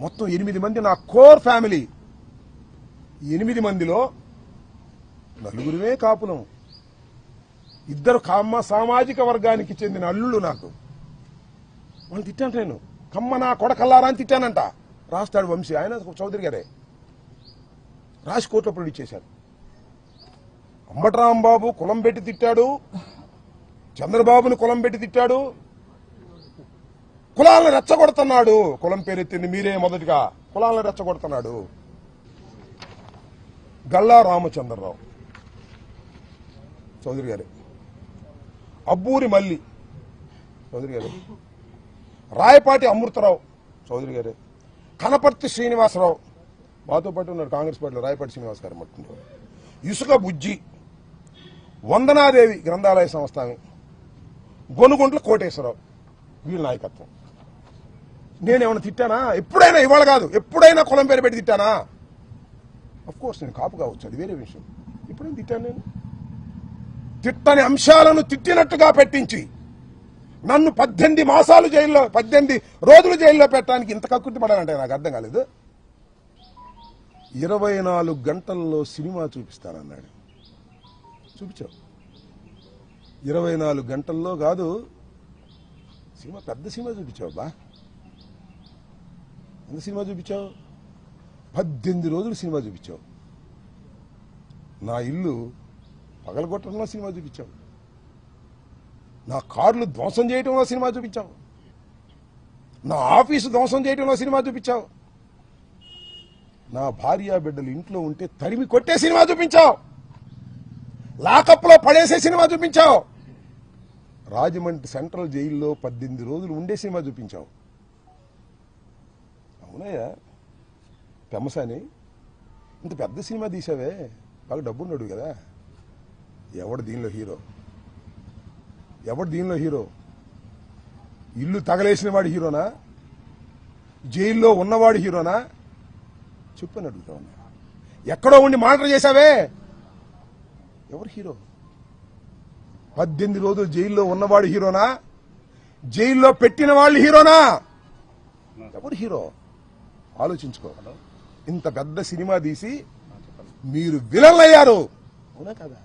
మొత్తం 8 మంది నా కోర్ ఫ్యామిలీ. 8 మందిలో 4 కాపులం, 2 కమ్మ సామాజిక వర్గానికి చెందిన అల్లుళ్ళు. నాకు వాళ్ళు తిట్టాను, నేను కమ్మ నా కొడకల్లారా అని తిట్టానంట. రాస్తాడు వంశీ, ఆయన చౌదరి గారే రాసి కోర్టులో ప్రొడ్యూస్ చేశారు. అంబటరాంబాబు కులం పెట్టి తిట్టాడు, చంద్రబాబుని కులం పెట్టి తిట్టాడు, కులాలను రెచ్చగొడుతున్నాడు. కులం పేరెత్తింది మీరే మొదటిగా, కులాలను రెచ్చగొడుతున్నాడు. గల్లా రామచంద్రరావు చౌదరి గారు, అబ్బూరి మల్లి చౌదరి గారు, రాయపాటి అమృతరావు చౌదరి గారు, కనపర్తి శ్రీనివాసరావు మాతో పాటు ఉన్నాడు కాంగ్రెస్ పార్టీలో, రాయపాటి శ్రీనివాస్ గారు మట్టుకుంటారు, ఇసుక బుజ్జి, వందనాదేవి గ్రంథాలయ సంస్థాని, గొనుగుంట్ల కోటేశ్వరరావు, వీళ్ళ నాయకత్వం. నేనేమైనా తిట్టానా? ఎప్పుడైనా, ఇవాళ కాదు, ఎప్పుడైనా కులం పేరు పెట్టి తిట్టానా? కోర్స్ నేను కాపు కావచ్చు, అది వేరే విషయం. ఎప్పుడైనా తిట్టాను నేను? తిట్టని అంశాలను తిట్టినట్టుగా పెట్టించి నన్ను 18 మాసాలు జైల్లో, 18 రోజులు జైల్లో పెట్టడానికి ఇంత కక్కుర్తి పడాలంటే నాకు అర్థం కాలేదు. 24 గంటల్లో సినిమా చూపిస్తానన్నాడు. చూపించావు. 24 గంటల్లో కాదు, సినిమా పెద్ద సినిమా చూపించావు. బా ఎంత సినిమా చూపించావు? 18 రోజులు సినిమా చూపించావు. నా ఇల్లు పగలగొట్టడంలో సినిమా చూపించావు, నా కార్లు ధ్వంసం చేయడంలో సినిమా చూపించావు, నా ఆఫీసు ధ్వంసం చేయడంలో సినిమా చూపించావు, నా భార్య బిడ్డలు ఇంట్లో ఉంటే తరిమి కొట్టే సినిమా చూపించావు, లాకప్లో పడేసే సినిమా చూపించావు, రాజమండ్రి సెంట్రల్ జైల్లో 18 రోజులు ఉండే సినిమా చూపించావు. అవునయ్యా పెమ్మసాని, ఇంత పెద్ద సినిమా తీసావే, బాగా డబ్బున్నాడు కదా. ఎవడు దీనిలో హీరో? ఎవడు దీనిలో హీరో? ఇల్లు తగలేసిన వాడు హీరోనా? జైల్లో ఉన్నవాడు హీరోనా? చెప్పని అడుగుతా ఉన్నా. ఎక్కడో ఉండి మాటలు చేశావే, ఎవరు హీరో? 18 రోజులు జైల్లో ఉన్నవాడు హీరోనా? జైల్లో పెట్టిన వాళ్ళు హీరోనా? ఎవరు హీరో? ఆలోచించుకో. ఇంత పెద్ద సినిమా తీసి మీరు విలన్లు అయ్యారు, అవునా కదా?